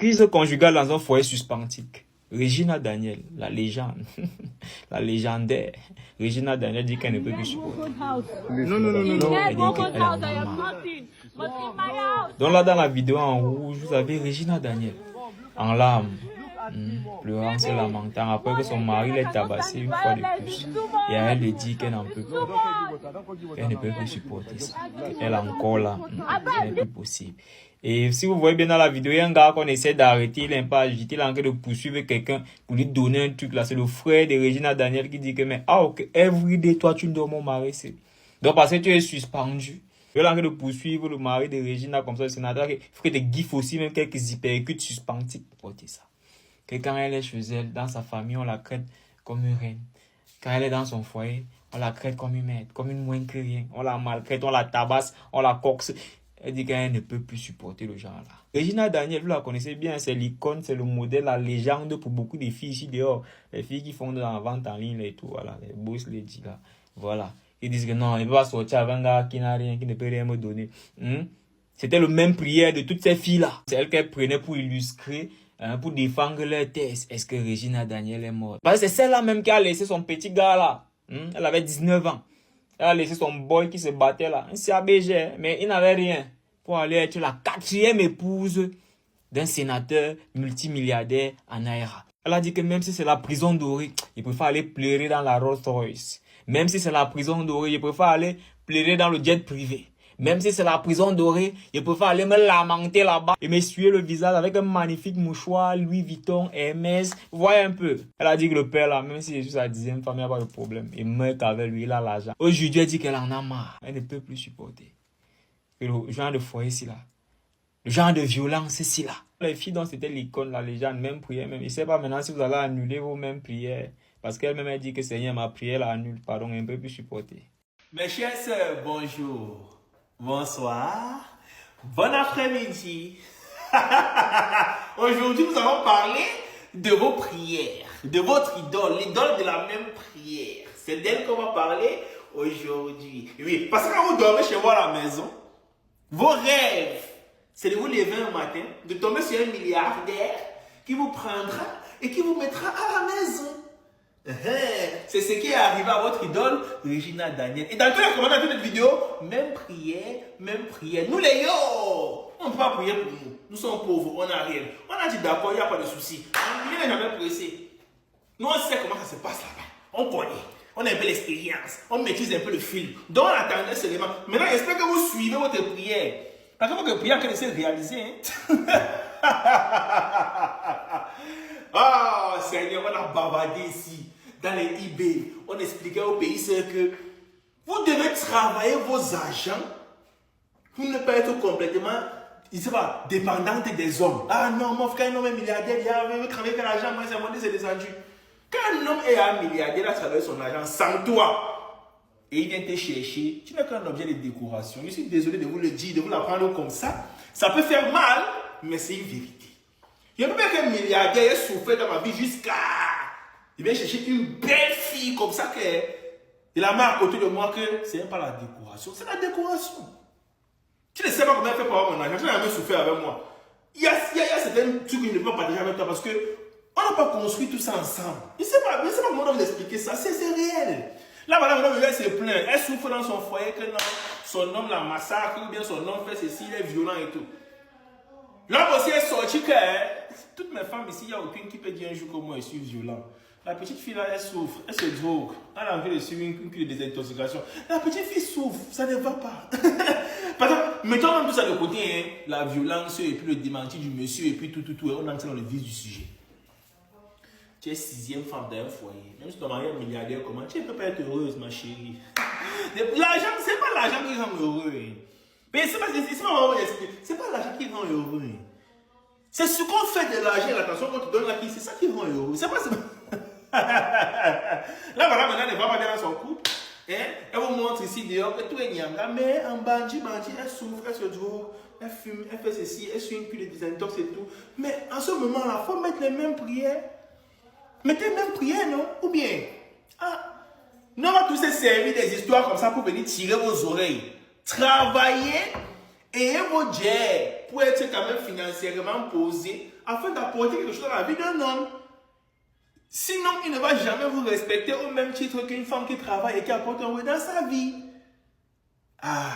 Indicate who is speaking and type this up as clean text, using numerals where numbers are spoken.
Speaker 1: Crise conjugale dans un foyer suspentique. Regina Daniel, la légende, la légendaire. Regina Daniel dit qu'elle ne peut plus supporter. Non. Elle dit qu'elle en a marre. Donc là, dans la vidéo en rouge, vous avez Regina Daniel en larmes, pleurant, se lamentant après que son mari l'ait tabassé une fois de plus. Et elle lui dit qu'elle n'en peut plus. Qu'elle ne peut plus supporter ça. Elle est encore là. Ce n'est plus possible. Et si vous voyez bien dans la vidéo, il y a un gars qu'on essaie d'arrêter, il n'est pas agité, il est en train de poursuivre quelqu'un pour lui donner un truc là. C'est le frère de Regina Daniel qui dit que, mais, ok, everyday, toi, tu ne dors mon mari, c'est. Donc, parce que tu es suspendu. Il est en train de poursuivre le mari de Regina comme ça, le sénateur. Il faut que tu gifles aussi, même quelques hypercutes suspendiques pour porter ça. Que quand elle est chez elle, dans sa famille, on la traite comme une reine. Quand elle est dans son foyer, on la traite comme une maître, comme une moins que rien. On la maltraite, on la tabasse, on la coxe. Elle dit qu'elle ne peut plus supporter le genre là. Regina Daniel, vous la connaissez bien, c'est l'icône, c'est le modèle, la légende pour beaucoup de filles ici dehors. Les filles qui font de la vente en ligne et tout, voilà, les boss ladies là. Voilà. Ils disent que non, il ne peut pas sortir avec un gars qui n'a rien, qui ne peut rien me donner. C'était le même prière de toutes ces filles-là. C'est elle qu'elle prenait pour illustrer, pour défendre leur thèse. Est-ce que Regina Daniel est morte? Parce que c'est celle-là même qui a laissé son petit gars là. Elle avait 19 ans. Elle a laissé son boy qui se battait là. Un CABG, mais il n'avait rien pour aller être la 4e épouse d'un sénateur multimilliardaire en Naira. Elle a dit que même si c'est la prison dorée, il préfère aller pleurer dans la Rolls Royce. Même si c'est la prison dorée, il préfère aller pleurer dans le jet privé. Même si c'est la prison dorée, il préfère aller me lamenter là-bas et m'essuyer le visage avec un magnifique mouchoir, Louis Vuitton, Hermès. Vous voyez un peu. Elle a dit que le père là, même si c'est sa 10e femme, il n'y a pas de problème. Il meurt avec lui, il a l'argent. Aujourd'hui, elle dit qu'elle en a marre. Elle ne peut plus supporter. Et le genre de foyer ici là. Le genre de violence ici là. Les filles dont c'était l'icône, la légende, même prière, même. Je ne sais pas maintenant si vous allez annuler vos mêmes prières. Parce qu'elle-même a dit que Seigneur, ma prière la annule. Pardon, elle ne peut plus supporter.
Speaker 2: Mes chères sœurs, bonjour. Bonsoir. Bon après-midi. Aujourd'hui, nous allons parler de vos prières, de votre idole, l'idole de la même prière. C'est d'elle qu'on va parler aujourd'hui. Oui, parce que quand vous dormez chez moi à la maison, vos rêves, c'est de vous lever un matin, de tomber sur un milliardaire qui vous prendra et qui vous mettra à la maison. C'est ce qui est arrivé à votre idole, Regina Daniel. Et dans tous les commentaires de cette vidéo, même prière, même prière. Nous les yo, on ne peut pas prier pour nous. Nous sommes pauvres, on n'a rien. On a dit d'accord, il n'y a pas de souci. On n'est jamais pressé. Nous on sait comment ça se passe là-bas. On connaît. On a un peu l'expérience. On maîtrise un peu le film. Donc on attendait seulement. Maintenant, j'espère que vous suivez votre prière. Parce que votre prière, qu'elle essaie de réaliser. Ah, Seigneur, on a bavardé ici. Dans les eBay, on expliquait au pays que vous devez travailler vos agents pour ne pas être complètement, je ne sais pas, dépendante des hommes. Ah non, mon frère, un homme est milliardaire, il a travaillé avec l'argent, moi, c'est descendu. Quand un homme est un milliardaire, il a travaillé son argent sans toi, et il vient te chercher, tu n'es qu'un objet de décoration. Je suis désolé de vous le dire, de vous l'apprendre comme ça. Ça peut faire mal, mais c'est une vérité. Il n'y a pas qu'un milliardaire ait souffert dans ma vie jusqu'à... Il vient chercher une belle fille comme ça qu'il a mis à côté de moi que ce n'est pas la décoration, c'est la décoration. Tu ne sais pas comment elle fait pour avoir mon argent, tu n'as jamais souffert avec moi. Il y a certains trucs que je ne peux pas partager avec toi parce qu'on n'a pas construit tout ça ensemble. Je ne sais pas comment vous expliquer ça, c'est réel. Là, madame, elle se plaint, elle souffre dans son foyer que non, son homme la massacre, ou bien son homme fait ceci, il est violent et tout. Là aussi, elle est sortie que toutes mes femmes ici, il n'y a aucune qui peut dire un jour que moi je suis violent. La petite fille là, elle souffre, elle se drogue, elle a envie de suivre une cure de désintoxication. La petite fille souffre, ça ne va pas. Par exemple, mettons même tout ça de côté, hein, la violence et puis le démenti du monsieur et puis tout, on entre dans le vif du sujet. Tu es 6e femme d'un foyer, même si ton mari est milliardaire, comment tu ne peux pas être heureuse, ma chérie. L'argent, c'est pas l'argent qui rend heureux. Mais c'est pas l'argent qui rend heureux. C'est ce qu'on fait de l'argent, l'attention qu'on te donne là, c'est ça qui rend heureux. C'est pas ça. Là, voilà, maintenant, elle ne va pas bien dans son couple. Hein? Elle vous montre ici dehors que tout est nyanga, mais en bandit, elle souffre, elle se drogue, elle fume, elle fait ceci, elle suit une cure de désintox et tout. Mais en ce moment-là, il faut mettre les mêmes prières. Mettez les mêmes prières, non? Ou bien, nous on va tous se servir des histoires comme ça pour venir tirer vos oreilles. Travaillez, ayez vos jets. pour être quand même financièrement posé afin d'apporter quelque chose dans la vie d'un homme. Sinon, il ne va jamais vous respecter au même titre qu'une femme qui travaille et qui apporte un rôle dans sa vie. Ah,